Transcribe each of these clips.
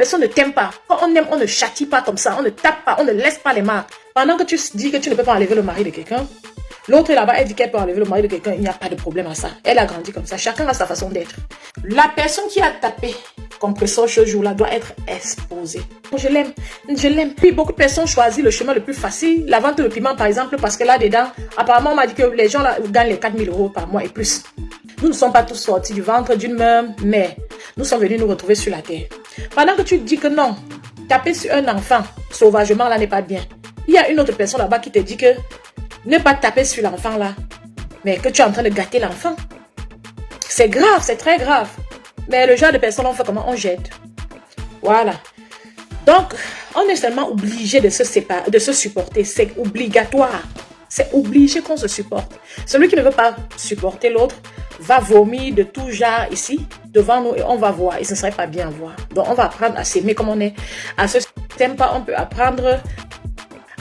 personne ne t'aime pas. Quand on aime, on ne châtie pas comme ça, on ne tape pas, on ne laisse pas les marques. Pendant que tu dis que tu ne peux pas enlever le mari de quelqu'un, l'autre là-bas, elle dit qu'elle peut enlever le mari de quelqu'un, il n'y a pas de problème à ça. Elle a grandi comme ça, chacun a sa façon d'être. La personne qui a tapé compresseur ce jour-là doit être exposée. Je l'aime, je l'aime. Puis beaucoup de personnes choisissent le chemin le plus facile, la vente de piment par exemple, parce que là-dedans, apparemment on m'a dit que les gens là gagnent les 4 000 € par mois et plus. Nous ne sommes pas tous sortis du ventre d'une même mère. Nous sommes venus nous retrouver sur la terre. Pendant que tu dis que non, taper sur un enfant sauvagement là n'est pas bien. Il y a une autre personne là-bas qui te dit que ne pas taper sur l'enfant là, mais que tu es en train de gâter l'enfant. C'est grave, c'est très grave. Mais le genre de personnes, on fait comment? On jette. Voilà. Donc, on est seulement obligé de se séparer, de se supporter. C'est obligatoire. C'est obligé qu'on se supporte. Celui qui ne veut pas supporter l'autre va vomir de tout genre ici, devant nous, et on va voir. Et ce ne serait pas bien à voir. Donc, on va apprendre à s'aimer comme on est. À se s'aimer pas, on peut apprendre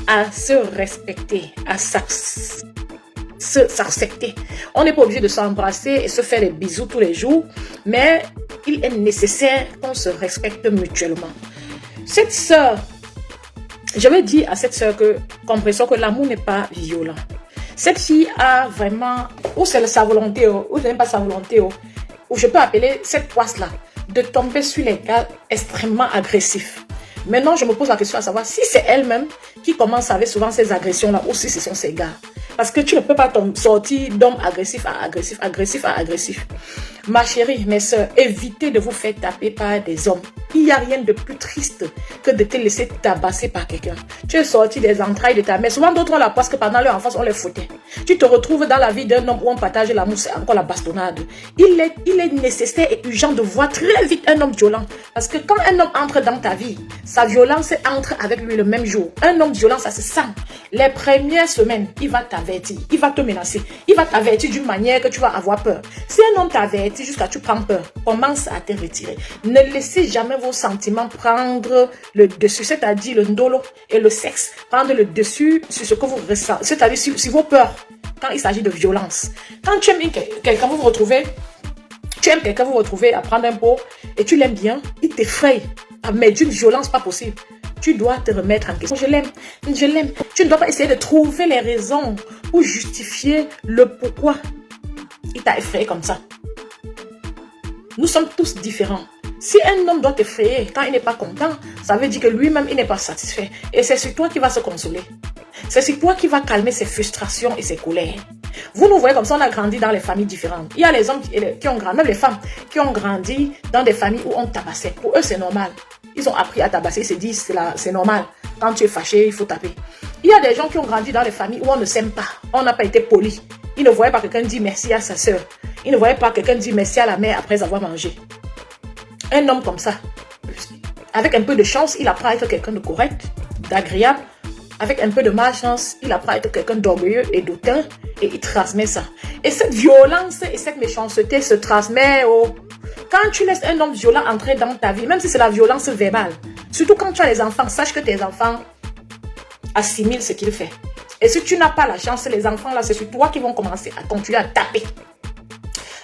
à se respecter, à s'accepter. On n'est pas obligé de s'embrasser et se faire des bisous tous les jours, mais il est nécessaire qu'on se respecte mutuellement. Cette sœur, je vais dire à cette sœur que, comprenons que l'amour n'est pas violent. Cette fille a vraiment, ou c'est sa volonté, ou ce n'est pas sa volonté, ou je peux appeler cette poisse-là, de tomber sur les gars extrêmement agressifs. Maintenant, je me pose la question à savoir si c'est elle-même qui commence avec souvent ces agressions-là ou si ce sont ces gars. Parce que tu ne peux pas sortir d'homme agressif à agressif, agressif à agressif. Ma chérie, mes soeurs, évitez de vous faire taper par des hommes. Il n'y a rien de plus triste que de te laisser tabasser par quelqu'un. Tu es sorti des entrailles de ta mère. Souvent d'autres ont la parce que pendant leur enfance, on les foutait. Tu te retrouves dans la vie d'un homme où on partage l'amour, c'est encore la bastonnade. Il est nécessaire et urgent de voir très vite un homme violent. Parce que quand un homme entre dans ta vie, sa violence entre avec lui le même jour. Un homme violent, ça se sent. Les premières semaines, il va t'avertir, il va te menacer. Il va t'avertir d'une manière que tu vas avoir peur. Si un homme t'avertit jusqu'à tu prends peur, commence à te retirer. Ne laissez jamais vos sentiments prendre le dessus, c'est-à-dire le ndolo et le sexe, prendre le dessus sur ce que vous ressentez, c'est-à-dire sur vos peurs, quand il s'agit de violence. Quand tu aimes quelqu'un, vous vous retrouvez, tu aimes quelqu'un, vous vous retrouvez à prendre un pot et tu l'aimes bien, il t'effraie, mais d'une violence pas possible. Tu dois te remettre en question. Je l'aime, je l'aime. Tu ne dois pas essayer de trouver les raisons pour justifier le pourquoi il t'a effrayé comme ça. Nous sommes tous différents. Si un homme doit t'effrayer quand il n'est pas content, ça veut dire que lui-même, il n'est pas satisfait. Et c'est sur toi qui va se consoler. C'est sur toi qui va calmer ses frustrations et ses colères. Vous nous voyez comme ça, on a grandi dans les familles différentes. Il y a les hommes qui ont grandi, même les femmes, qui ont grandi dans des familles où on tabassait. Pour eux, c'est normal. Ils ont appris à tabasser, ils se disent, c'est normal. Quand tu es fâché, il faut taper. Il y a des gens qui ont grandi dans les familles où on ne s'aime pas. On n'a pas été poli. Ils ne voyaient pas quelqu'un dire merci à sa soeur. Ils ne voyaient pas quelqu'un dire merci à la mère après avoir mangé. Un homme comme ça, avec un peu de chance, il apprend à être quelqu'un de correct, d'agréable. Avec un peu de malchance, il apprend à être quelqu'un d'orgueilleux et d'autant, et il transmet ça. Et cette violence et cette méchanceté se transmet au... Quand tu laisses un homme violent entrer dans ta vie, même si c'est la violence verbale, surtout quand tu as les enfants, sache que tes enfants assimilent ce qu'il fait. Et si tu n'as pas la chance, les enfants là, c'est sur toi qui vont commencer à continuer à taper.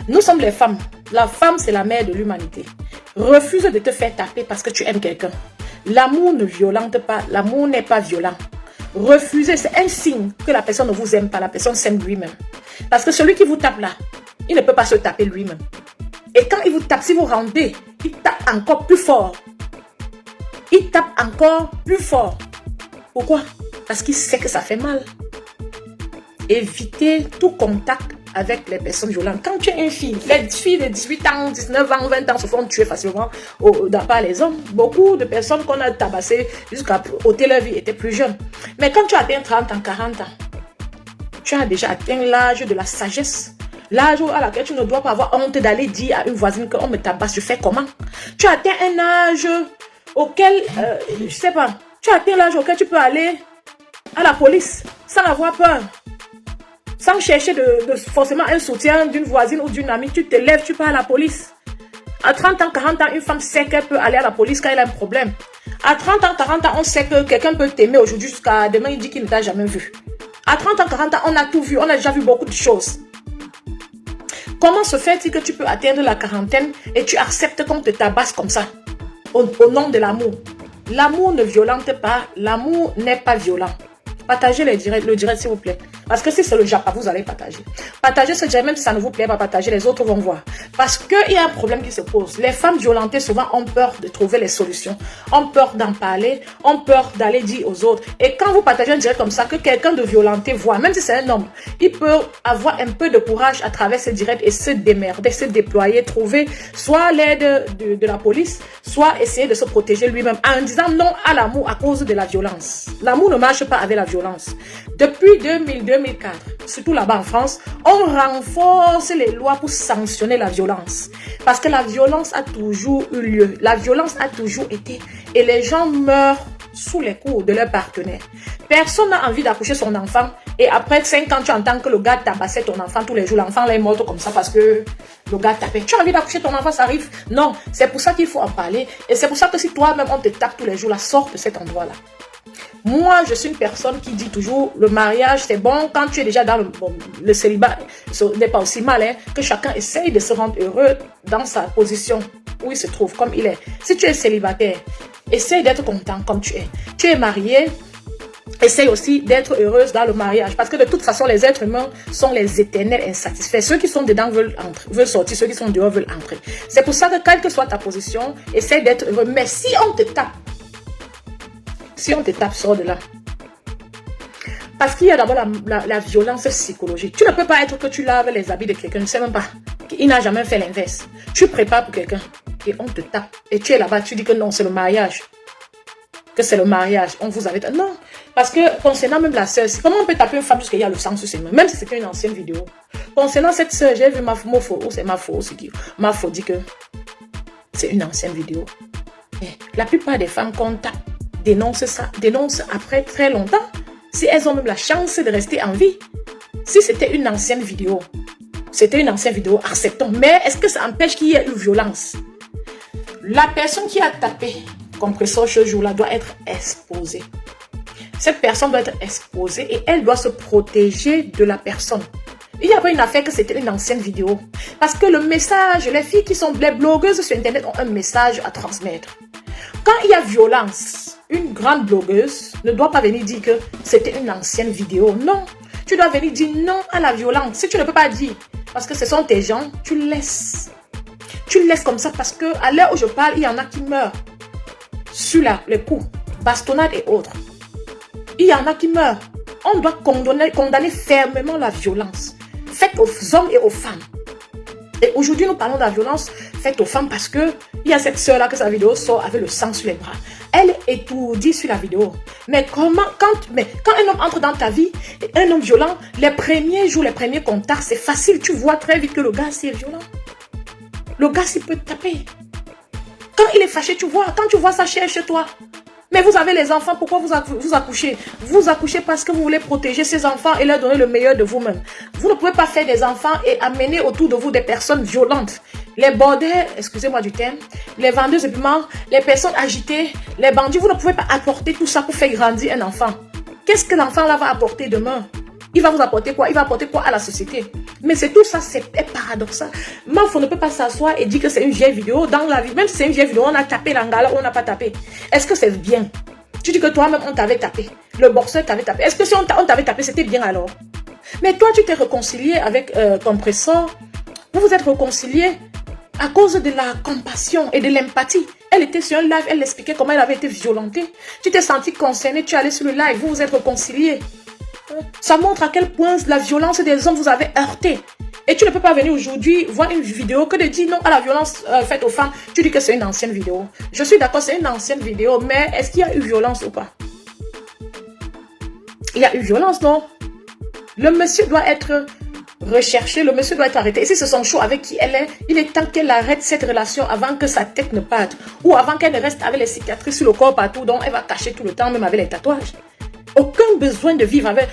Nous sommes les femmes. La femme, c'est la mère de l'humanité. Refuse de te faire taper parce que tu aimes quelqu'un. L'amour ne violente pas, l'amour n'est pas violent. Refusez, c'est un signe que la personne ne vous aime pas, la personne s'aime lui-même. Parce que celui qui vous tape là, il ne peut pas se taper lui-même. Et quand il vous tape, si vous rendez, il tape encore plus fort. Il tape encore plus fort. Pourquoi? Parce qu'il sait que ça fait mal. Évitez tout contact avec les personnes violentes. Quand tu es une fille, les filles de 18 ans, 19 ans, 20 ans se font tuer facilement par les hommes. Beaucoup de personnes qu'on a tabassées jusqu'à ôter leur vie étaient plus jeunes. Mais quand tu atteins 30 ans, 40 ans, tu as déjà atteint l'âge de la sagesse. L'âge à laquelle tu ne dois pas avoir honte d'aller dire à une voisine qu'on me tabasse, je fais comment? Tu as atteint un âge auquel, je sais pas, tu as atteint l'âge auquel tu peux aller à la police sans avoir peur. Sans chercher forcément un soutien d'une voisine ou d'une amie, tu te lèves, tu pars à la police. À 30 ans, 40 ans, une femme sait qu'elle peut aller à la police quand elle a un problème. À 30 ans, 40 ans, on sait que quelqu'un peut t'aimer aujourd'hui jusqu'à demain, il dit qu'il ne t'a jamais vu. À 30 ans, 40 ans, on a tout vu, on a déjà vu beaucoup de choses. Comment se fait-il que tu peux atteindre la quarantaine et tu acceptes qu'on te tabasse comme ça? au nom de l'amour. L'amour ne violente pas, l'amour n'est pas violent. Partagez le direct s'il vous plaît. Parce que si c'est le Japon, vous allez partager. Partagez ce direct, même si ça ne vous plaît pas, partager, les autres vont voir. Parce qu'il y a un problème qui se pose. Les femmes violentées souvent ont peur de trouver les solutions, ont peur d'en parler, ont peur d'aller dire aux autres. Et quand vous partagez un direct comme ça, que quelqu'un de violenté voit, même si c'est un homme, il peut avoir un peu de courage à travers ce direct et se démerder, se déployer, trouver soit l'aide de la police, soit essayer de se protéger lui-même en disant non à l'amour à cause de la violence. L'amour ne marche pas avec la violence. Depuis 2004, surtout là-bas en France, on renforce les lois pour sanctionner la violence. Parce que la violence a toujours eu lieu. La violence a toujours été. Et les gens meurent sous les coups de leur partenaire. Personne n'a envie d'accoucher son enfant. Et après 5 ans, tu entends que le gars tabassait ton enfant tous les jours. L'enfant là est mort comme ça parce que le gars tapait. Tu as envie d'accoucher ton enfant, ça arrive? Non, c'est pour ça qu'il faut en parler. Et c'est pour ça que si toi-même on te tape tous les jours, la sors de cet endroit-là. Moi, je suis une personne qui dit toujours, le mariage, c'est bon quand tu es déjà dans le célibat. Ce n'est pas aussi mal, hein, que chacun essaye de se rendre heureux dans sa position où il se trouve, comme il est. Si tu es célibataire, essaye d'être content comme tu es. Tu es marié, essaye aussi d'être heureuse dans le mariage. Parce que de toute façon, les êtres humains sont les éternels insatisfaits. Ceux qui sont dedans veulent sortir, ceux qui sont dehors veulent entrer. C'est pour ça que quelle que soit ta position, essaye d'être heureux. Mais si on te tape, sors de là. Parce qu'il y a d'abord la violence psychologique. Tu ne peux pas être que tu laves les habits de quelqu'un. Je ne sais même pas. Il n'a jamais fait l'inverse. Tu prépares pour quelqu'un et on te tape. Et tu es là-bas, tu dis que non, c'est le mariage. Que c'est le mariage. On vous avait... Non. Parce que concernant même la sœur, comment on peut taper une femme jusqu'il y a le sang sur ses mains? Même si c'était une ancienne vidéo. Concernant cette sœur, j'ai vu c'est Mafo dit que c'est une ancienne vidéo. Mais la plupart des femmes qu'on tape dénoncent après très longtemps, si elles ont même la chance de rester en vie. Si c'était une ancienne vidéo, acceptons. Mais est-ce que ça empêche qu'il y ait eu violence? La personne qui a tapé compresseur ce jour-là doit être exposée. Cette personne doit être exposée et elle doit se protéger de la personne. Il y avait une affaire que c'était une ancienne vidéo. Parce que le message, les filles qui sont les blogueuses sur Internet ont un message à transmettre. Quand il y a violence, une grande blogueuse ne doit pas venir dire que c'était une ancienne vidéo. Non, tu dois venir dire non à la violence. Si tu ne peux pas dire, parce que ce sont tes gens, tu laisses. Tu laisses comme ça parce qu'à l'heure où je parle, il y en a qui meurent. Sur les coups, bastonnades et autres. Il y en a qui meurent. On doit condamner fermement la violence faite aux hommes et aux femmes. Et aujourd'hui, nous parlons de la violence faite aux femmes parce que il y a cette sœur-là que sa vidéo sort avec le sang sur les bras. Elle est étourdie sur la vidéo. Mais quand un homme entre dans ta vie, un homme violent, les premiers jours, les premiers contacts, c'est facile. Tu vois très vite que le gars, c'est violent. Le gars, il peut te taper. Quand il est fâché, tu vois. Quand tu vois ça chez toi. Mais vous avez les enfants, pourquoi vous accouchez? Vous accouchez parce que vous voulez protéger ces enfants et leur donner le meilleur de vous-même. Vous ne pouvez pas faire des enfants et amener autour de vous des personnes violentes. Les bordels, excusez-moi du terme, les vendeuses de piments, les personnes agitées, les bandits, vous ne pouvez pas apporter tout ça pour faire grandir un enfant. Qu'est-ce que l'enfant là va apporter demain? Il va vous apporter quoi? Il va apporter quoi à la société? Mais c'est tout ça, c'est paradoxal. Mafo ne peut pas s'asseoir et dire que c'est une vieille vidéo. Dans la vie, même si c'est une vieille vidéo, on a tapé l'angala ou on n'a pas tapé. Est-ce que c'est bien? Tu dis que toi-même, on t'avait tapé. Le boxeur t'avait tapé. Est-ce que si on t'avait tapé, c'était bien alors? Mais toi, tu t'es réconcilié avec Compressor. Vous vous êtes réconcilié à cause de la compassion et de l'empathie. Elle était sur un live, elle expliquait comment elle avait été violentée. Tu t'es senti concerné, tu es allé sur le live, vous vous êtes réconcilié. Ça montre à quel point la violence des hommes vous avait heurté. Et tu ne peux pas venir aujourd'hui voir une vidéo que de dire non à la violence faite aux femmes. Tu dis que c'est une ancienne vidéo. Je suis d'accord, c'est une ancienne vidéo, mais est-ce qu'il y a eu violence ou pas? Il y a eu violence, non? Le monsieur doit être recherché, le monsieur doit être arrêté. Et si c'est son choix avec qui elle est, il est temps qu'elle arrête cette relation avant que sa tête ne parte. Ou avant qu'elle ne reste avec les cicatrices sur le corps partout, dont elle va cacher tout le temps, même avec les tatouages. Aucun besoin de vivre avec.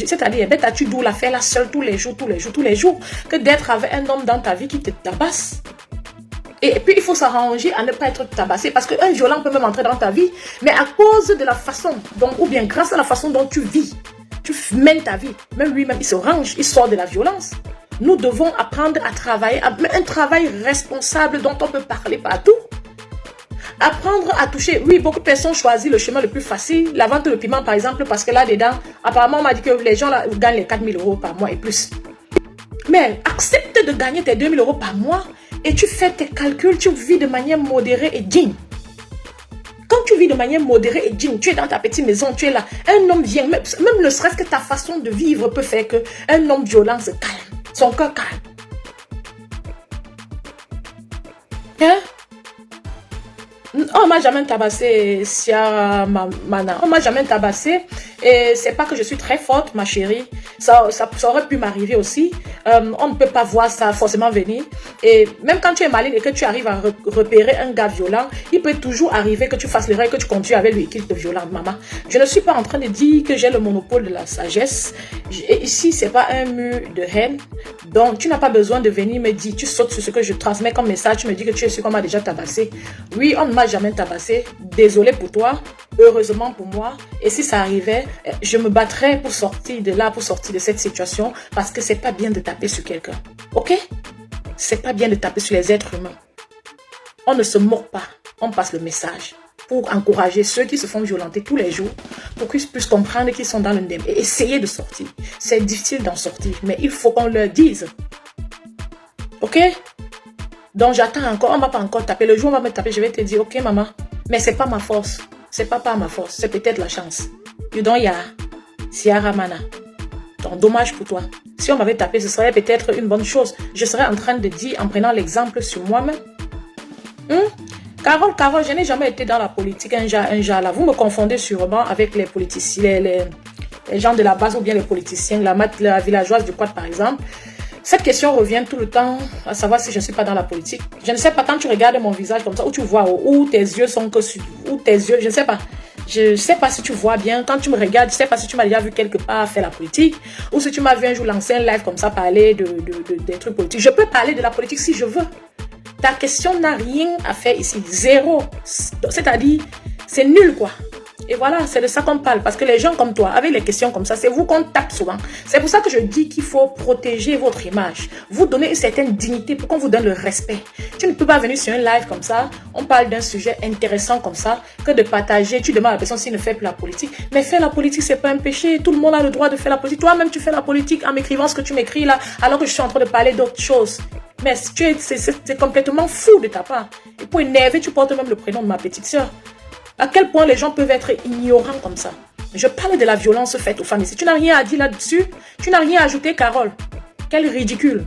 C'est-à-dire, bête as-tu d'où la faire là seule tous les jours, que d'être avec un homme dans ta vie qui te tabasse. Et puis, il faut s'arranger à ne pas être tabassé. Parce qu'un violent peut même entrer dans ta vie, mais à cause de la façon, ou bien grâce à la façon dont tu vis, tu mènes ta vie. Même lui-même, il se range, il sort de la violence. Nous devons apprendre à travailler, un travail responsable dont on peut parler partout. Apprendre à toucher. Oui, beaucoup de personnes choisissent le chemin le plus facile. La vente de piment, par exemple, parce que là-dedans, apparemment, on m'a dit que les gens là, gagnent les 4 000 € par mois et plus. Mais accepte de gagner tes 2 000 € par mois et tu fais tes calculs, tu vis de manière modérée et digne. Quand tu vis de manière modérée et digne, tu es dans ta petite maison, tu es là. Un homme vient, même ne serait-ce que ta façon de vivre peut faire qu'un homme violent se calme. Son cœur calme. Hein? On m'a jamais tabassé, Sia Mana. On m'a jamais tabassé. Et c'est pas que je suis très forte, ma chérie. Ça aurait pu m'arriver aussi. On ne peut pas voir ça forcément venir. Et même quand tu es maligne et que tu arrives à repérer un gars violent, il peut toujours arriver que tu fasses l'erreur et que tu continues avec lui et qu'il te violente, maman. Je ne suis pas en train de dire que j'ai le monopole de la sagesse. Et ici, c'est pas un mur de haine. Donc, tu n'as pas besoin de venir me dire, tu sautes sur ce que je transmets comme message, tu me dis que tu es sûr qu'on m'a déjà tabassé. Oui, on ne m'a jamais tabassé. Désolé pour toi. Heureusement pour moi. Et si ça arrivait, je me battrais pour sortir de là, pour sortir de cette situation, parce que c'est pas bien de taper sur quelqu'un. Ok? C'est pas bien de taper sur les êtres humains. On ne se moque pas. On passe le message pour encourager ceux qui se font violenter tous les jours, pour qu'ils puissent comprendre qu'ils sont dans le ndem et essayer de sortir. C'est difficile d'en sortir, mais il faut qu'on leur dise. Ok? Donc j'attends encore, on ne va pas encore taper. Le jour où on va me taper, je vais te dire, ok maman, mais c'est pas ma force. C'est pas ma force, c'est peut-être la chance. Yudon-ya, Siara Mana. Donc dommage pour toi. Si on m'avait tapé, ce serait peut-être une bonne chose. Je serais en train de dire, en prenant l'exemple sur moi-même. Carole, je n'ai jamais été dans la politique, un genre là. Vous me confondez sûrement avec les politiciens, les gens de la base ou bien les politiciens, la villageoise du Quad par exemple. Cette question revient tout le temps, à savoir si je ne suis pas dans la politique. Je ne sais pas, quand tu regardes mon visage comme ça, où tu vois, où tes yeux sont que sur, où tes yeux, je ne sais pas. Je ne sais pas si tu vois bien. Quand tu me regardes, je ne sais pas si tu m'as déjà vu quelque part faire la politique, ou si tu m'as vu un jour lancer un live comme ça, parler des trucs politiques. Je peux parler de la politique si je veux. Ta question n'a rien à faire ici. Zéro. C'est-à-dire, c'est nul quoi. Et voilà, c'est de ça qu'on parle. Parce que les gens comme toi, avec les questions comme ça, c'est vous qu'on tape souvent. C'est pour ça que je dis qu'il faut protéger votre image. Vous donner une certaine dignité pour qu'on vous donne le respect. Tu ne peux pas venir sur un live comme ça, on parle d'un sujet intéressant comme ça, que de partager. Tu demandes à la personne s'il ne fait plus la politique. Mais faire la politique, c'est pas un péché. Tout le monde a le droit de faire la politique. Toi-même, tu fais la politique en m'écrivant ce que tu m'écris là, alors que je suis en train de parler d'autres choses. Mais c'est complètement fou de ta part. Et pour énerver, tu portes même le prénom de ma petite sœur. À quel point les gens peuvent être ignorants comme ça. Je parle de la violence faite aux femmes ici. Tu n'as rien à dire là-dessus. Tu n'as rien à ajouter, Carole. Quel ridicule.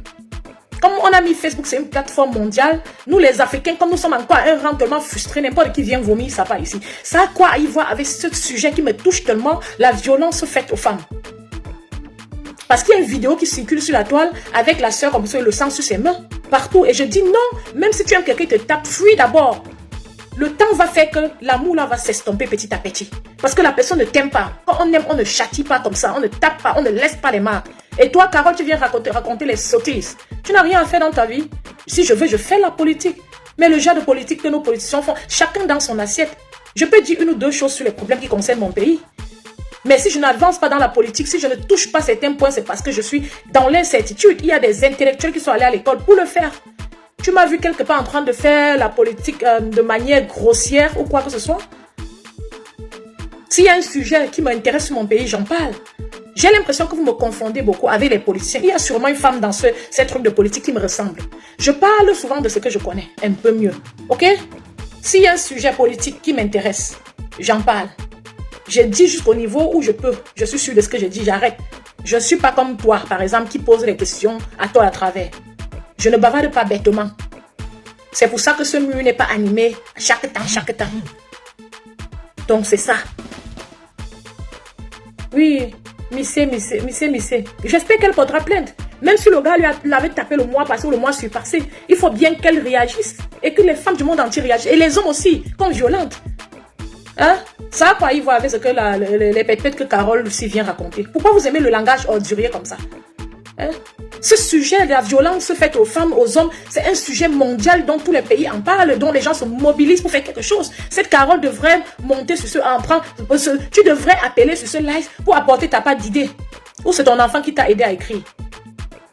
Comme on a mis Facebook, c'est une plateforme mondiale. Nous, les Africains, comme nous sommes encore à un rang tellement frustré, n'importe qui vient vomir, ça part ici. Ça a quoi à y voir avec ce sujet qui me touche tellement, la violence faite aux femmes. Parce qu'il y a une vidéo qui circule sur la toile avec la sœur comme ça, le sang sur ses mains, partout. Et je dis non, même si tu aimes quelqu'un qui te tape, fuis d'abord. Le temps va faire que l'amour là va s'estomper petit à petit. Parce que la personne ne t'aime pas. Quand on aime, on ne châtie pas comme ça. On ne tape pas, on ne laisse pas les marques. Et toi, Carole, tu viens raconter les sottises. Tu n'as rien à faire dans ta vie. Si je veux, je fais la politique. Mais le genre de politique que nos politiciens font, chacun dans son assiette. Je peux dire une ou deux choses sur les problèmes qui concernent mon pays. Mais si je n'avance pas dans la politique, si je ne touche pas certains points, c'est parce que je suis dans l'incertitude. Il y a des intellectuels qui sont allés à l'école pour le faire. Tu m'as vu quelque part en train de faire la politique de manière grossière ou quoi que ce soit. S'il y a un sujet qui m'intéresse sur mon pays, j'en parle. J'ai l'impression que vous me confondez beaucoup avec les politiciens. Il y a sûrement une femme dans ces trucs de politique qui me ressemble. Je parle souvent de ce que je connais, un peu mieux. Ok? S'il y a un sujet politique qui m'intéresse, j'en parle. Je dis jusqu'au niveau où je peux. Je suis sûre de ce que je dis, j'arrête. Je ne suis pas comme toi, par exemple, qui pose les questions à toi à travers. Je ne bavarde pas bêtement. C'est pour ça que ce mur n'est pas animé chaque temps. Donc c'est ça. Oui, Missé. J'espère qu'elle portera plainte. Même si le gars l'avait tapé le mois passé ou le mois surpassé, il faut bien qu'elle réagisse. Et que les femmes du monde entier réagissent. Et les hommes aussi, comme violentes. Hein? Ça a quoi y voir avec ce que les pépettes que Carole aussi vient raconter. Pourquoi vous aimez le langage ordurier comme ça? Hein? Ce sujet de la violence faite aux femmes, aux hommes, c'est un sujet mondial dont tous les pays en parlent, dont les gens se mobilisent pour faire quelque chose. Cette Carole devrait monter sur tu devrais appeler sur ce live pour apporter ta part d'idée. Ou c'est ton enfant qui t'a aidé à écrire.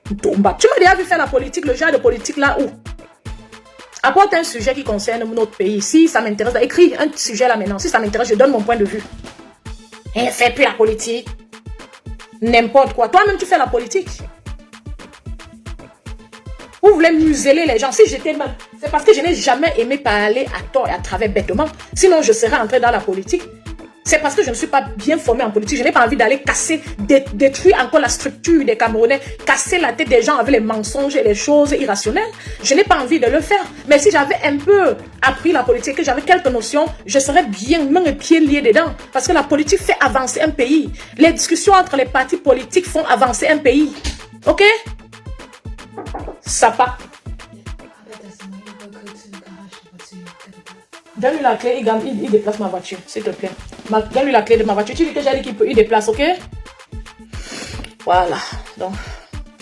Tu m'as déjà vu faire la politique, le genre de politique là où? Apporte un sujet qui concerne notre pays. Si ça m'intéresse, écris un sujet là maintenant. Si ça m'intéresse, je donne mon point de vue. Et fais plus la politique. N'importe quoi. Toi-même, tu fais la politique. Vous voulez museler les gens. Si j'étais mal, c'est parce que je n'ai jamais aimé parler à tort et à travers bêtement. Sinon, je serais entré dans la politique. C'est parce que je ne suis pas bien formée en politique. Je n'ai pas envie d'aller casser, détruire encore la structure des Camerounais, casser la tête des gens avec les mensonges et les choses irrationnelles. Je n'ai pas envie de le faire. Mais si j'avais un peu appris la politique, que j'avais quelques notions, je serais bien, mains et pieds liés dedans. Parce que la politique fait avancer un pays. Les discussions entre les partis politiques font avancer un pays. Ok? Ça part. Donne-lui la clé, il déplace ma voiture, s'il te plaît. Donne-lui la clé de ma voiture. Tu dis que j'ai dit qu'il déplace, ok? Voilà. Donc,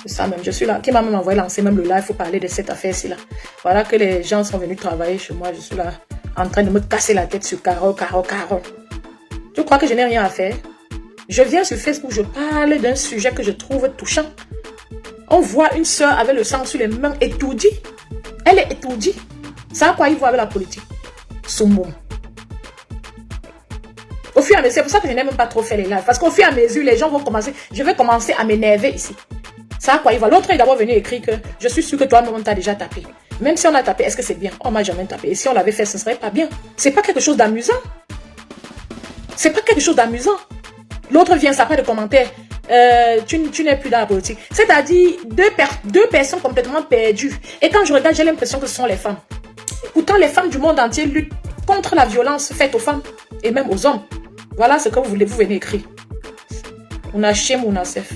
c'est ça même. Je suis là. Qui m'a même envoyé lancer même le live pour parler de cette affaire-ci là. Voilà que les gens sont venus travailler chez moi. Je suis là en train de me casser la tête sur Caro. Tu crois que je n'ai rien à faire? Je viens sur Facebook, je parle d'un sujet que je trouve touchant. On voit une soeur avec le sang sur les mains étourdie. Elle est étourdie. Ça a quoi il voit avec la politique? Soumboum. Au fur et à mesure, c'est pour ça que je n'aime même pas trop faire les lives. Parce qu'au fur et à mesure, les gens vont commencer. Je vais commencer à m'énerver ici. Ça a quoi il voit? L'autre est d'abord venu écrire que je suis sûr que toi-même on t'a déjà tapé. Même si on a tapé, est-ce que c'est bien? On m'a jamais tapé. Et si on l'avait fait, ce ne serait pas bien. C'est pas quelque chose d'amusant. C'est pas quelque chose d'amusant. L'autre vient s'après de commentaires. Tu n'es plus dans la politique. C'est-à-dire deux personnes complètement perdues. Et quand je regarde, j'ai l'impression que ce sont les femmes. Pourtant, les femmes du monde entier luttent contre la violence faite aux femmes et même aux hommes. Voilà ce que vous venez écrire. On a chez Mounasef.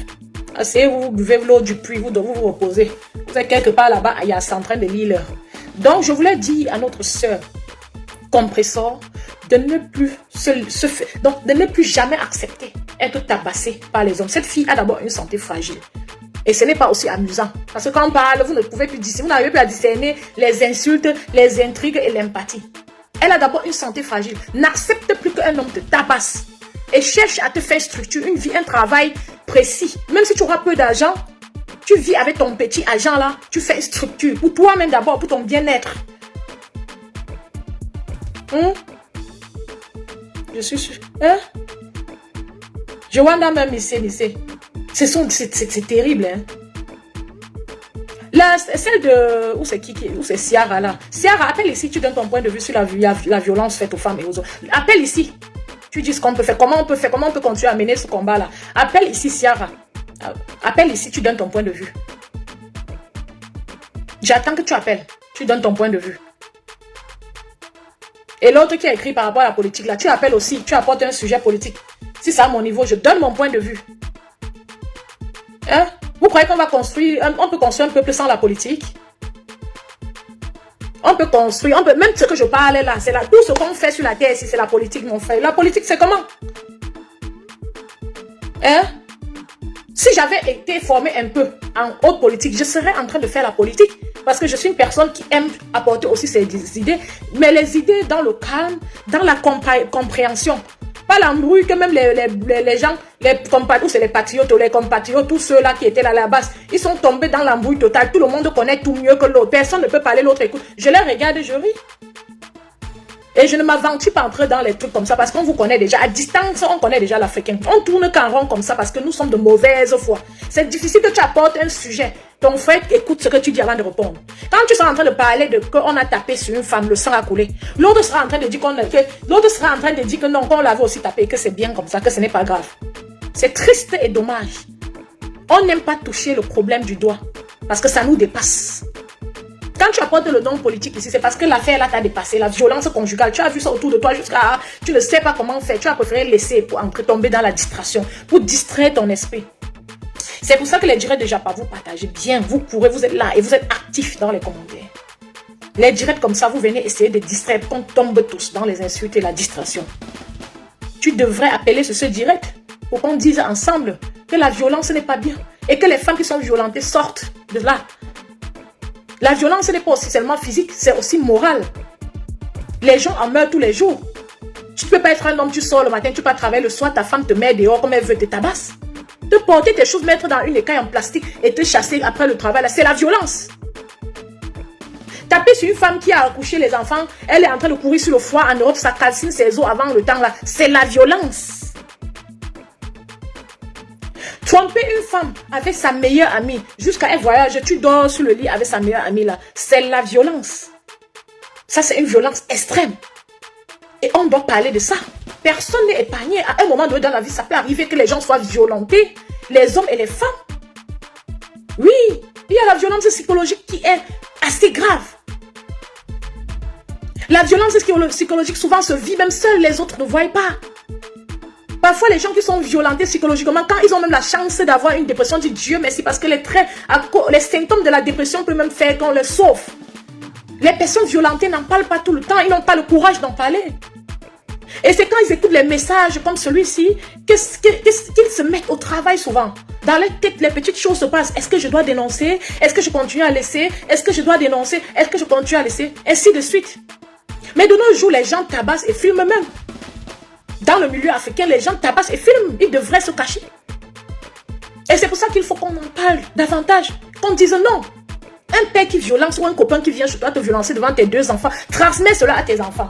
Asseyez-vous, vous buvez l'eau du puits, vous devez vous reposer. Vous êtes quelque part là-bas, il y a en train de lire. Donc, je voulais dire à notre sœur Compressor de ne plus de ne plus jamais accepter être tabassée par les hommes. Cette fille a d'abord une santé fragile. Et ce n'est pas aussi amusant. Parce que quand on parle, vous ne pouvez plus discerner, vous n'arrivez plus à discerner les insultes, les intrigues et l'empathie. Elle a d'abord une santé fragile. N'accepte plus qu'un homme te tabasse. Et cherche à te faire structure, une vie, un travail précis. Même si tu auras peu d'argent, tu vis avec ton petit argent là, tu fais une structure. Pour toi-même d'abord, pour ton bien-être. Je suis sûr. Je vois même ici. C'est terrible, hein. Là, celle de... Où c'est qui? Où c'est Ciara, là? Ciara, appelle ici, tu donnes ton point de vue sur la violence faite aux femmes et aux hommes. Appelle ici. Tu dis ce qu'on peut faire, comment on peut continuer à mener ce combat-là. Appelle ici, Ciara. Appelle ici, tu donnes ton point de vue. J'attends que tu appelles. Tu donnes ton point de vue. Et l'autre qui a écrit par rapport à la politique, là, tu appelles aussi, tu apportes un sujet politique. Si c'est à mon niveau, je donne mon point de vue. Hein? Vous croyez qu'on va construire, on peut construire un peuple sans la politique? On peut construire, même ce que je parle là, c'est là, tout ce qu'on fait sur la terre ici, c'est la politique, mon frère. La politique, c'est comment? Hein? Si j'avais été formée un peu en haute politique, je serais en train de faire la politique. Parce que je suis une personne qui aime apporter aussi ses idées. Mais les idées dans le calme, dans la compréhension. Pas l'embrouille que même les gens, les compatriotes, c'est les patriotes ou les compatriotes, tous ceux-là qui étaient là à la base, ils sont tombés dans l'embrouille totale. Tout le monde connaît tout mieux que l'autre. Personne ne peut parler, l'autre écoute. Je les regarde et je ris. Et je ne m'aventure pas entrer dans les trucs comme ça parce qu'on vous connaît déjà. À distance, on connaît déjà l'Africain. On tourne qu'en rond comme ça parce que nous sommes de mauvaise foi. C'est difficile que tu apportes un sujet. Ton frère écoute ce que tu dis avant de répondre. Quand tu seras en train de parler de qu'on a tapé sur une femme, le sang a coulé. L'autre sera en train de dire que non, qu'on l'avait aussi tapé, que c'est bien comme ça, que ce n'est pas grave. C'est triste et dommage. On n'aime pas toucher le problème du doigt parce que ça nous dépasse. Quand tu apportes le don politique ici, c'est parce que l'affaire là t'a dépassé, la violence conjugale. Tu as vu ça autour de toi jusqu'à... Tu ne sais pas comment faire. Tu as préféré laisser pour tomber dans la distraction, pour distraire ton esprit. C'est pour ça que les directs déjà pas vous partagez bien. Vous courez, vous êtes là et vous êtes actifs dans les commentaires. Les directs comme ça, vous venez essayer de distraire. On tombe tous dans les insultes et la distraction. Tu devrais appeler sur ce direct pour qu'on dise ensemble que la violence n'est pas bien et que les femmes qui sont violentées sortent de là. La violence n'est pas aussi seulement physique, c'est aussi moral. Les gens en meurent tous les jours. Tu ne peux pas être un homme, tu sors le matin, tu peux travailler le soir, ta femme te met dehors comme elle veut, te tabasse. Te porter tes choses, mettre dans une écaille en plastique et te chasser après le travail, c'est la violence. Taper sur une femme qui a accouché les enfants, elle est en train de courir sur le foie en Europe, ça calcine ses os avant le temps là. C'est la violence. Tromper une femme avec sa meilleure amie jusqu'à un voyage, tu dors sur le lit avec sa meilleure amie là. C'est la violence. Ça, c'est une violence extrême. Et on doit parler de ça. Personne n'est épargné. À un moment donné dans la vie, ça peut arriver que les gens soient violentés, les hommes et les femmes. Oui, il y a la violence psychologique qui est assez grave. La violence psychologique souvent se vit même seule, les autres ne voient pas. Parfois, les gens qui sont violentés psychologiquement, quand ils ont même la chance d'avoir une dépression, disent Dieu merci, parce que les symptômes de la dépression peuvent même faire qu'on les sauve. Les personnes violentées n'en parlent pas tout le temps, ils n'ont pas le courage d'en parler. Et c'est quand ils écoutent les messages comme celui-ci qu'ils se mettent au travail souvent. Dans leur tête, les petites choses se passent. Est-ce que je dois dénoncer? Est-ce que je continue à laisser? Est-ce que je dois dénoncer? Est-ce que je continue à laisser? Ainsi de suite. Mais de nos jours, les gens tabassent et filment même. Dans le milieu africain, les gens tabassent et filment. Ils devraient se cacher. Et c'est pour ça qu'il faut qu'on en parle davantage. Qu'on dise non. Un père qui violence ou un copain qui vient chez toi te violencer devant tes 2 enfants, transmets cela à tes enfants.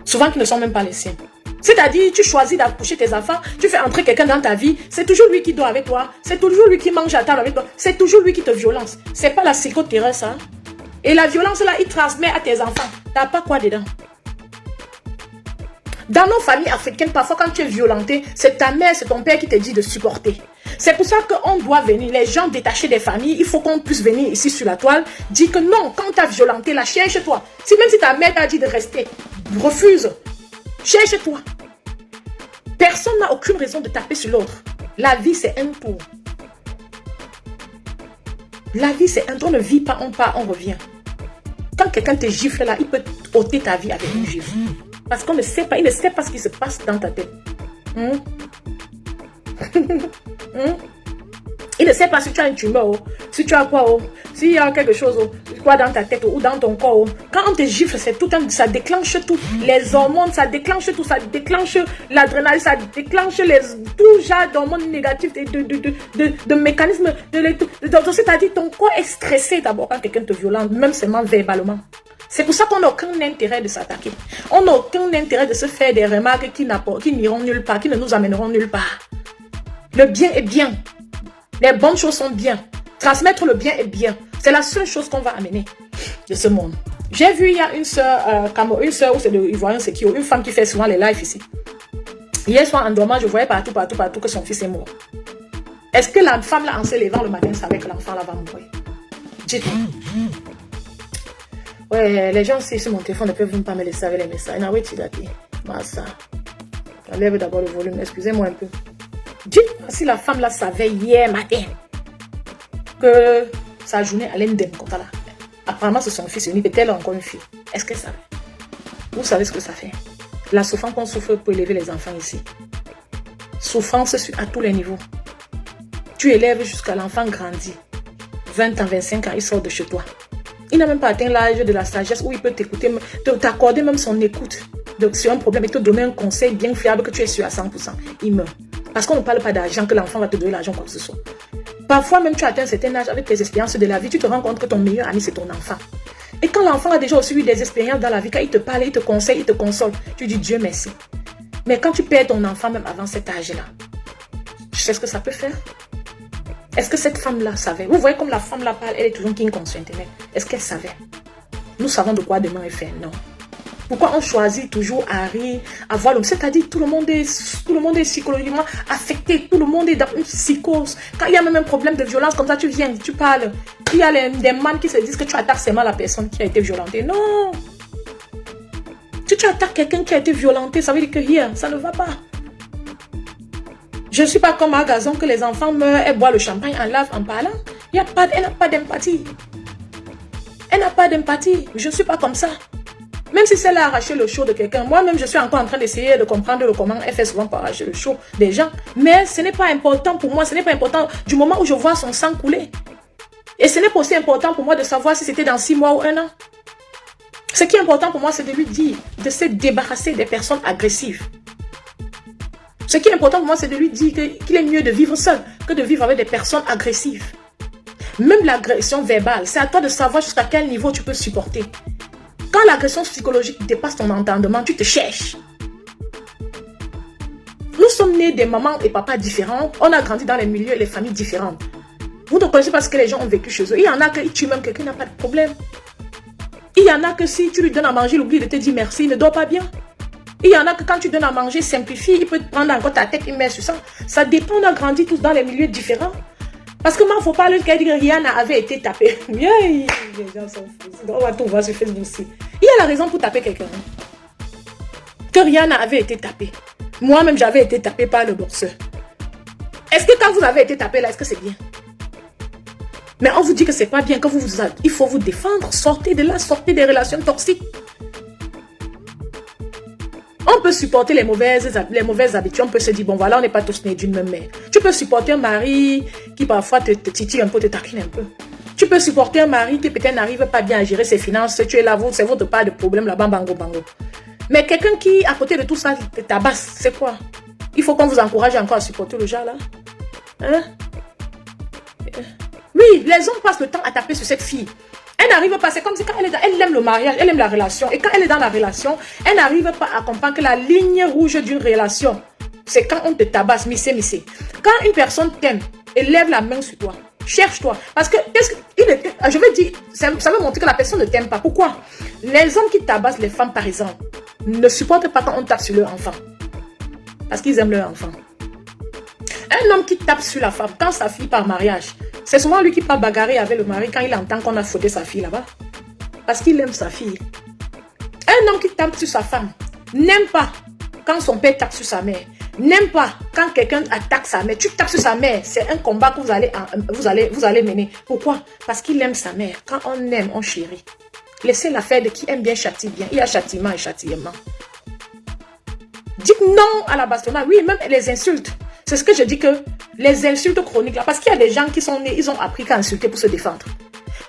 Souvent qui ne sont même pas les siens. C'est-à-dire, tu choisis d'accoucher tes enfants, tu fais entrer quelqu'un dans ta vie, c'est toujours lui qui dort avec toi, c'est toujours lui qui mange à table avec toi, c'est toujours lui qui te violence. C'est pas la psychothérapie, ça. Et la violence là, il transmet à tes enfants. T'as pas quoi dedans? Dans nos familles africaines, parfois quand tu es violenté, c'est ta mère, c'est ton père qui te dit de supporter. C'est pour ça qu'on doit venir, les gens détachés des familles, il faut qu'on puisse venir ici sur la toile, dire que non, quand tu as violenté, là, cherche-toi. Même si ta mère t'a dit de rester, refuse, cherche-toi. Personne n'a aucune raison de taper sur l'autre. La vie, c'est un tour. La vie, c'est un tour, on ne vit pas, on part, on revient. Quand quelqu'un te gifle là, il peut ôter ta vie avec une gifle. Parce qu'on ne sait pas, il ne sait pas ce qui se passe dans ta tête. Il ne sait pas si tu as une tumeur, si tu as quoi, s'il y a quelque chose quoi dans ta tête ou dans ton corps. Quand on te gifle, c'est tout ça déclenche tout. Les hormones, ça déclenche tout, ça déclenche l'adrénaline, ça déclenche tout genre d'hormones négatifs, de mécanismes. C'est-à-dire ton corps est stressé d'abord quand quelqu'un te violente, même seulement verbalement. C'est pour ça qu'on n'a aucun intérêt de s'attaquer. On n'a aucun intérêt de se faire des remarques qui n'iront nulle part, qui ne nous amèneront nulle part. Le bien est bien. Les bonnes choses sont bien. Transmettre le bien est bien. C'est la seule chose qu'on va amener de ce monde. J'ai vu, il y a une soeur, ou c'est de Ivoirien, c'est qui, une femme qui fait souvent les lives ici. Hier soir, en dormant, je voyais partout que son fils est mort. Est-ce que la femme, là, en se levant le matin, savait que l'enfant, là, va mourir? Dites-moi. Ouais, les gens aussi sur mon téléphone ne peuvent même pas me laisser avec les messages. Ça. Enlève d'abord le volume, excusez-moi un peu. Dites-moi si la femme là savait hier matin que sa journée allait me comme ça là. Apparemment c'est son fils unique, peut-être encore une fille. Est-ce qu'elle savait? Vous savez ce que ça fait? La souffrance qu'on souffre pour élever les enfants ici. Souffrance à tous les niveaux. Tu élèves jusqu'à l'enfant grandit. 20 ans, 25 ans, il sort de chez toi. Il n'a même pas atteint l'âge de la sagesse où il peut t'écouter, t'accorder même son écoute sur un problème et te donner un conseil bien fiable que tu es sûr à 100%. Il meurt. Parce qu'on ne parle pas d'argent, que l'enfant va te donner l'argent quoi que ce soit. Parfois même tu atteins un certain âge avec tes expériences de la vie, tu te rends compte que ton meilleur ami c'est ton enfant. Et quand l'enfant a déjà aussi eu des expériences dans la vie, quand il te parle, il te conseille, il te console, tu dis Dieu merci. Mais quand tu perds ton enfant même avant cet âge-là, tu sais ce que ça peut faire? Est-ce que cette femme-là savait? Vous voyez comme la femme-là parle, elle est toujours inconsciente. Est-ce qu'elle savait? Nous savons de quoi demain est fait, non. Pourquoi on choisit toujours à rire, à voir l'homme? C'est-à-dire tout le monde est psychologiquement affecté, tout le monde est dans une psychose. Quand il y a même un problème de violence comme ça, tu viens, tu parles. Il y a des man qui se disent que tu attaques seulement la personne qui a été violentée. Non! Si tu attaques quelqu'un qui a été violenté, ça veut dire que hier, ça ne va pas. Je ne suis pas comme un gazon que les enfants meurent et boivent le champagne en lave en parlant. Elle n'a pas d'empathie. Elle n'a pas d'empathie. Je ne suis pas comme ça. Même si c'est là arracher le chaud de quelqu'un, moi-même je suis encore en train d'essayer de comprendre comment elle fait souvent pour arracher le chaud des gens. Mais ce n'est pas important pour moi, ce n'est pas important du moment où je vois son sang couler. Et ce n'est pas aussi important pour moi de savoir si c'était dans 6 mois ou 1 an. Ce qui est important pour moi, c'est de lui dire de se débarrasser des personnes agressives. Ce qui est important pour moi, c'est de lui dire qu'il est mieux de vivre seul que de vivre avec des personnes agressives. Même l'agression verbale, c'est à toi de savoir jusqu'à quel niveau tu peux supporter. Quand l'agression psychologique dépasse ton entendement, tu te cherches. Nous sommes nés des mamans et papas différents. On a grandi dans les milieux et les familles différentes. Vous ne connaissez pas ce que les gens ont vécu chez eux. Il y en a qui tuent même quelqu'un qui n'a pas de problème. Il y en a que si tu lui donnes à manger, il oublie de te dire merci, il ne dort pas bien. Il y en a que quand tu donnes à manger, simplifie, il peut te prendre encore ta tête, il met sur ça. Ça dépend, on a grandi tous dans les milieux différents. Parce que moi, il ne faut pas le dire que Rihanna avait été tapée. Les gens sont fous. On va tout voir sur Facebook aussi. Il y a la raison pour taper quelqu'un. Que Rihanna avait été tapée. Moi-même, j'avais été tapée par le boxeur. Est-ce que quand vous avez été tapé là, est-ce que c'est bien? Mais on vous dit que c'est pas bien, que il faut vous défendre. Sortez de là, sortez des relations toxiques. On peut supporter les mauvaises habitudes. On peut se dire, bon voilà, on n'est pas tous nés d'une même mère. Tu peux supporter un mari qui parfois te titille un peu, te taquine un peu. Tu peux supporter un mari qui peut-être n'arrive pas bien à gérer ses finances. Tu es là, c'est votre part de problème là-bas, bango, bango. Mais quelqu'un qui, à côté de tout ça, te tabasse, c'est quoi? Il faut qu'on vous encourage encore à supporter le genre là. Hein? Oui, les hommes passent le temps à taper sur cette fille. Elle n'arrive pas, c'est comme si quand elle aime le mariage, elle aime la relation. Et quand elle est dans la relation, elle n'arrive pas à comprendre que la ligne rouge d'une relation, c'est quand on te tabasse, missé. Quand une personne t'aime et lève la main sur toi, cherche-toi. Parce que, je veux dire, ça veut montrer que la personne ne t'aime pas. Pourquoi? Les hommes qui tabassent les femmes, par exemple, ne supportent pas quand on tape sur leur enfant. Parce qu'ils aiment leur enfant. Un homme qui tape sur la femme, quand sa fille part mariage, c'est souvent lui qui part bagarrer avec le mari quand il entend qu'on a fauté sa fille là-bas. Parce qu'il aime sa fille. Un homme qui tape sur sa femme n'aime pas quand son père tape sur sa mère. N'aime pas quand quelqu'un attaque sa mère. Tu tapes sur sa mère, c'est un combat que vous allez mener. Pourquoi? Parce qu'il aime sa mère. Quand on aime, on chérit. Laissez-la faire de qui aime bien châtie bien. Il y a châtiment et châtiment. Dites non à la bastonnade. Oui, même les insultes. C'est ce que je dis que les insultes chroniques là, parce qu'il y a des gens qui sont nés, ils ont appris qu'à insulter pour se défendre.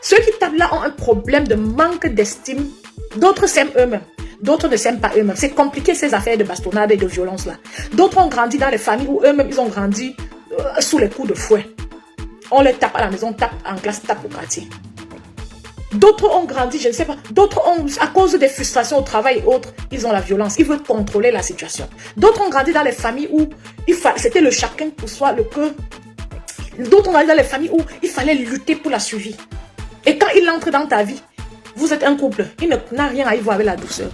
Ceux qui tapent là ont un problème de manque d'estime. D'autres s'aiment eux-mêmes. D'autres ne s'aiment pas eux-mêmes. C'est compliqué ces affaires de bastonnade et de violence là. D'autres ont grandi dans les familles où eux-mêmes ils ont grandi sous les coups de fouet. On les tape à la maison, tape en classe, tape au quartier. D'autres ont grandi, je ne sais pas. D'autres ont, à cause des frustrations au travail et autres, ils ont la violence. Ils veulent contrôler la situation. D'autres ont grandi dans les familles où c'était le chacun pour soi, le que. D'autres ont grandi dans les familles où il fallait lutter pour la survie. Et quand il entre dans ta vie, vous êtes un couple, il n'a rien à y voir avec la douceur.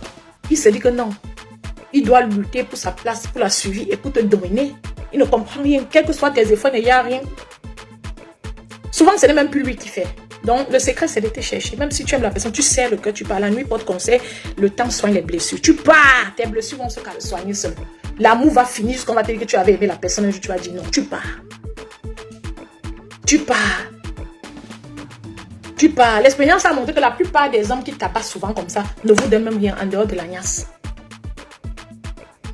Il se dit que non. Il doit lutter pour sa place, pour la survie et pour te dominer. Il ne comprend rien. Quels que soient tes efforts, il n'y a rien. Souvent, ce n'est même plus lui qui fait. Donc, le secret, c'est de te chercher. Même si tu aimes la personne, tu sais le cœur, tu pars. La nuit porte conseil, le temps soigne les blessures. Tu pars, tes blessures vont se soigner seules. L'amour va finir jusqu'on va te dire que tu avais aimé la personne. Un jour, tu vas dire non, tu pars. Tu pars. Tu pars. L'expérience a montré que la plupart des hommes qui tabassent souvent comme ça ne vous donnent même rien en dehors de la niasse.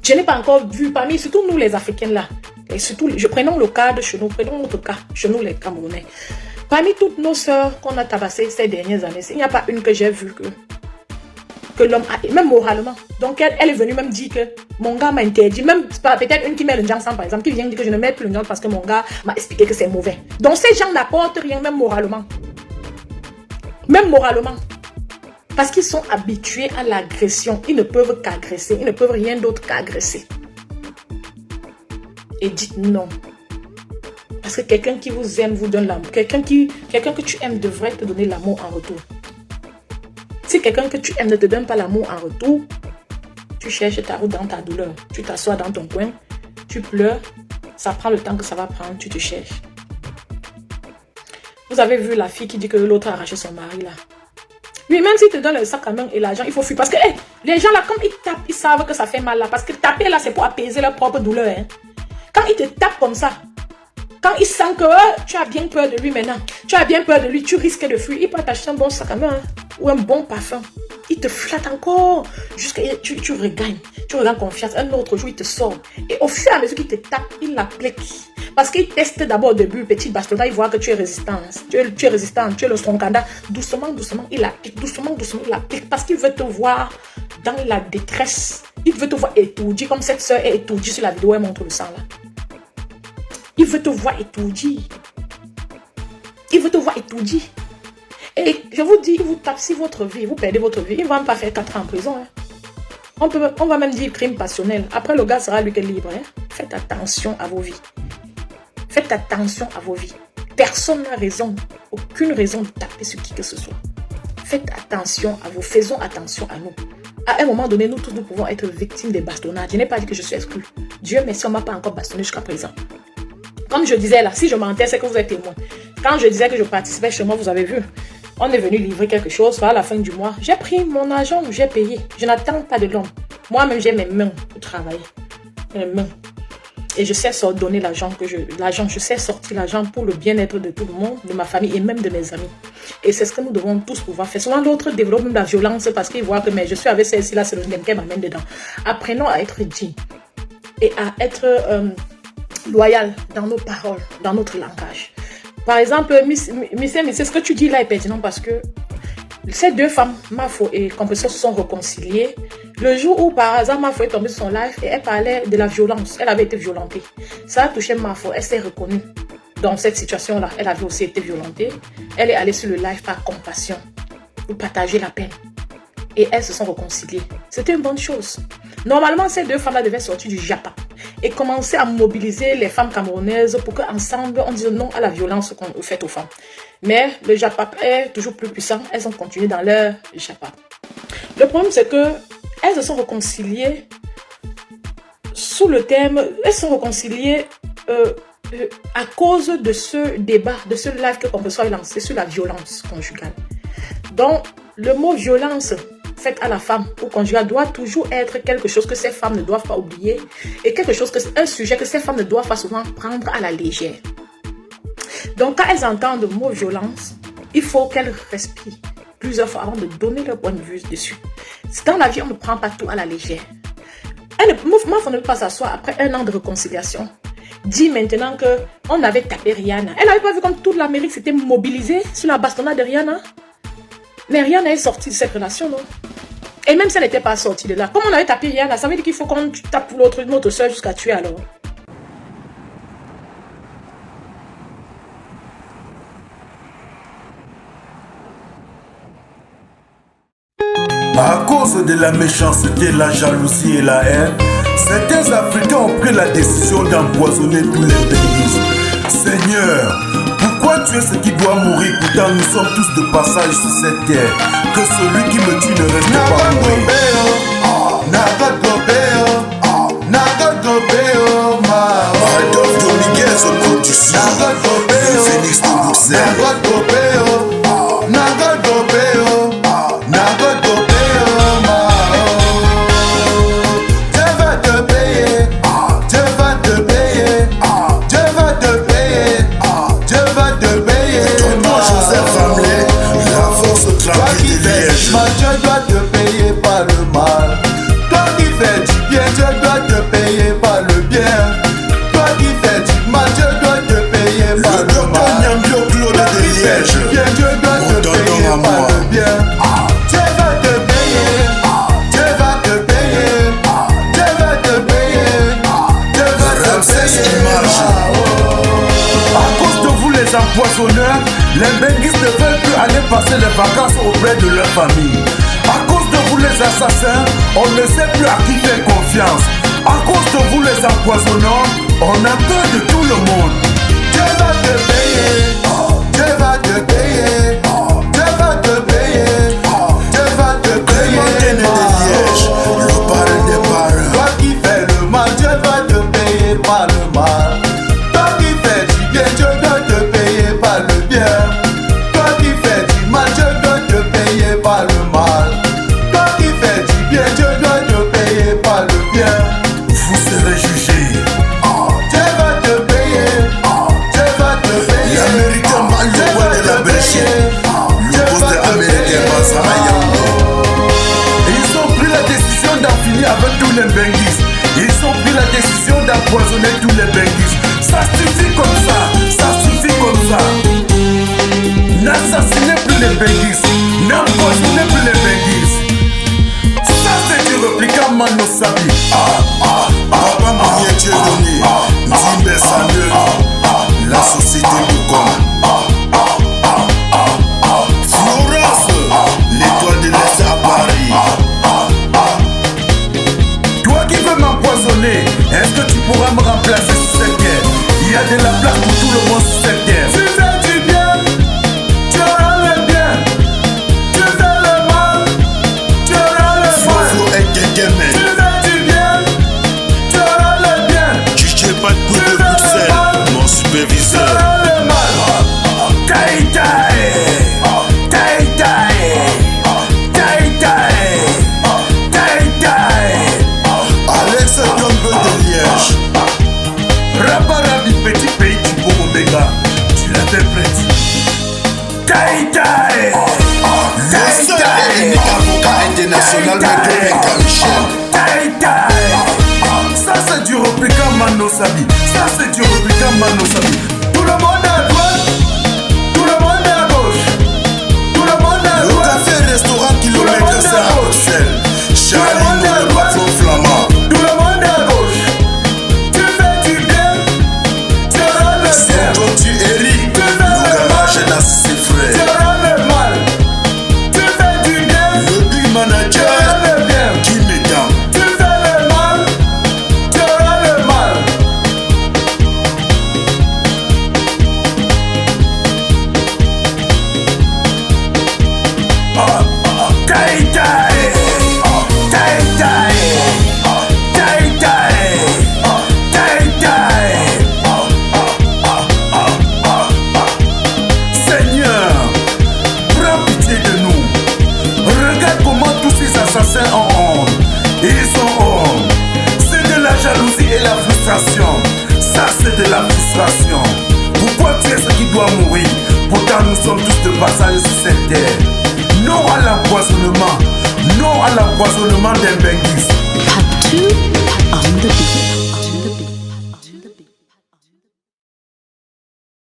Je n'ai pas encore vu, parmi surtout nous les Africains là, et surtout, prenons le cas de chez nous, prenons notre cas, chez nous les Camerounais. Parmi toutes nos sœurs qu'on a tabassées ces dernières années, il n'y a pas une que j'ai vue que l'homme a, même moralement. Donc elle est venue même dire que mon gars m'a interdit, même peut-être une qui met le ensemble par exemple, qui vient dire que je ne mets plus le parce que mon gars m'a expliqué que c'est mauvais. Donc ces gens n'apportent rien, même moralement. Même moralement. Parce qu'ils sont habitués à l'agression. Ils ne peuvent qu'agresser. Ils ne peuvent rien d'autre qu'agresser. Et dites non. Parce que quelqu'un qui vous aime vous donne l'amour. Quelqu'un que tu aimes devrait te donner l'amour en retour. Si quelqu'un que tu aimes ne te donne pas l'amour en retour, tu cherches ta route dans ta douleur. Tu t'assois dans ton coin, tu pleures. Ça prend le temps que ça va prendre, tu te cherches. Vous avez vu la fille qui dit que l'autre a arraché son mari là. Oui, même s'il te donne le sac à main et l'argent, il faut fuir. Parce que les gens là, comme ils tapent, ils savent que ça fait mal là. Parce que taper là, c'est pour apaiser leur propre douleur. Hein. Quand ils te tapent comme ça, quand ils sentent que tu as bien peur de lui maintenant, tu as bien peur de lui, tu risques de fuir. Il peut t'acheter un bon sac à main hein, ou un bon parfum. Il te flatte encore jusqu'à tu regagnes. Tu regagnes confiance. Un autre jour, il te sort. Et au fur et à mesure qu'il te tape, il l'applique. Parce qu'il teste d'abord au début, petit bastonnat, il voit que tu es résistant. Tu es résistant, tu es le stroncanda. Doucement, doucement, il applique. Doucement, doucement, il applique. Parce qu'il veut te voir dans la détresse. Il veut te voir étourdi. Comme cette soeur est étourdie sur la vidéo, elle montre le sang là. Il veut te voir étourdi. Il veut te voir étourdi. Et je vous dis, il vous tape si votre vie, vous perdez votre vie. Il ne va même pas faire 4 ans en prison. Hein. On va même dire crime passionnel. Après, le gars sera lui qui est libre. Hein. Faites attention à vos vies. Faites attention à vos vies. Personne n'a raison, aucune raison de taper sur qui que ce soit. Faites attention à vous, faisons attention à nous. À un moment donné, nous tous, nous pouvons être victimes des bastonnades. Je n'ai pas dit que je suis exclue. Dieu merci, on ne m'a pas encore bastonné jusqu'à présent. Comme je disais là, si je mentais, c'est que vous êtes témoin. Quand je disais que je participais chez moi, vous avez vu, on est venu livrer quelque chose à la fin du mois. J'ai pris mon argent, j'ai payé. Je n'attends pas de l'homme. Moi-même, j'ai mes mains pour travailler. Mes mains. Et je sais donner l'argent, je sais sortir l'argent pour le bien-être de tout le monde, de ma famille et même de mes amis. Et c'est ce que nous devons tous pouvoir faire. Souvent, l'autre développe même la violence parce qu'il voit que mais je suis avec celle-ci, là, c'est le même qui m'amène dedans. Apprenons à être digne et à être loyal dans nos paroles, dans notre langage. Par exemple, ce que tu dis là est pertinent parce que ces deux femmes, Mafo et Compressor, se sont réconciliées. Le jour où par hasard Mafo est tombée sur son live et elle parlait de la violence, elle avait été violentée. Ça a touché Mafo, elle s'est reconnue dans cette situation-là. Elle avait aussi été violentée. Elle est allée sur le live par compassion pour partager la peine. Et elles se sont réconciliées. C'était une bonne chose. Normalement, ces deux femmes-là devaient sortir du Japa et commencer à mobiliser les femmes camerounaises pour qu'ensemble, on dise non à la violence qu'on fait aux femmes. Mais le Japa est toujours plus puissant. Elles ont continué dans leur Japa. Le problème, c'est que elles se sont réconciliées sous le thème, elles se sont réconciliées à cause de ce débat, de ce live que Compressor a lancé sur la violence conjugale. Donc, le mot violence faite à la femme ou conjugale doit toujours être quelque chose que ces femmes ne doivent pas oublier et un sujet que ces femmes ne doivent pas souvent prendre à la légère. Donc, quand elles entendent le mot violence, il faut qu'elles respirent plusieurs fois avant de donner leur point de vue dessus. Dans la vie, on ne prend pas tout à la légère. Le mouvement ne peut pas s'asseoir après 1 an de réconciliation. Dit maintenant qu'on avait tapé Rihanna. Elle n'avait pas vu comme toute l'Amérique s'était mobilisée sur la bastonnade de Rihanna. Mais Rihanna est sortie de cette relation, non? Et même si elle n'était pas sortie de là, comme on avait tapé Rihanna, ça veut dire qu'il faut qu'on tape notre soeur jusqu'à tuer alors. À cause de la méchanceté, la jalousie et la haine, certains Africains ont pris la décision d'empoisonner tous les pays. Seigneur, pourquoi tu es ce qui doit mourir? Pourtant nous sommes tous de passage sur cette terre. Que celui qui me tue ne reste pas mourir. Adolphe Dominguez au production, le Phoenix de Bruxelles. Dieu doit te payer par le mal. Toi qui fais du bien, Dieu doit te payer par le bien. Toi qui fais du mal, Dieu doit te payer par le mal. Toi qui fais du bien, Dieu doit te payer par le bien. Dieu va te payer, Dieu va te payer, Dieu va te payer, Dieu va te payer. À cause de vous les empoisonneurs, les benguistes ne veulent plus aller passer les vacances auprès de leur famille. À cause de vous les assassins, on ne sait plus à qui faire confiance. À cause de vous les empoisonneurs, on a peur de tout le monde. Dieu va te payer, Dieu va te payer, Dieu va te payer, Dieu va te payer. Le parrain des parrains. Toi qui fais le mal, Dieu va te payer par le mal. Toi qui fais du bien, Dieu doit te payer par le bien. Toi qui fais du mal, Dieu doit te payer par le mal. Toi qui fais du bien, Dieu doit te payer par le bien. Vous serez jugés. Dieu va te payer, Dieu va te payer. L'Américain mal le poids de la Belgique. Le poste américain passe à Ils ont pris la décision d'en finir avec tous les benguistes. Ils ont pris la décision d'empoisonner tous les benguistes. Ça suffit comme ça, ça suffit comme ça. N'assassinez plus les benguistes, n'empoisonnez plus les benguistes. Ça c'est du répliquant Mano Sabi. Papa Marie Thierry, Nzimbe Sandeux, la société Bougon. comment sur cette terre. Tu fais du bien, tu auras le bien. Tu fais le mal, tu auras le mal. Flo et Guéguémé. Tu fais du bien, tu auras le bien. DJ Bad Boy de Bruxelles, mon Tu superviseur. auras le mal. Alex Gamble de Liège. Rabarabi, petit pays du beau Omega. Tu l'interprètes. Taïtaï. Le seul et unique avocat international, Maître Michel. Ça c'est du repliquant Mano Sabi. Ça c'est du repliquant Mano Sabi. Tout le monde est à droite, tout le monde est à gauche. Tout le monde est à Le droite. café restaurant kilomètre 5 à Bruxelles. Charlie, le patron flamand. Tout le monde est à gauche. Tu fais du bien, tu auras le bien. Quand tu Eric, le garage est dans ses Tu frères. auras le mal. Tu fais du bien, Le big tu manager, auras le bien. qui m'étend. Tu fais le mal, tu auras le mal. Seigneur, prends pitié de nous. Regarde comment tous ces assassins ont honte. Ils sont honte. C'est de la jalousie et la frustration. Ça, c'est de la frustration. Pourquoi tu es ce qui doit mourir? Pourtant, nous sommes tous de passage sur cette terre. Non à l'empoisonnement. Non à l'empoisonnement des Benguis.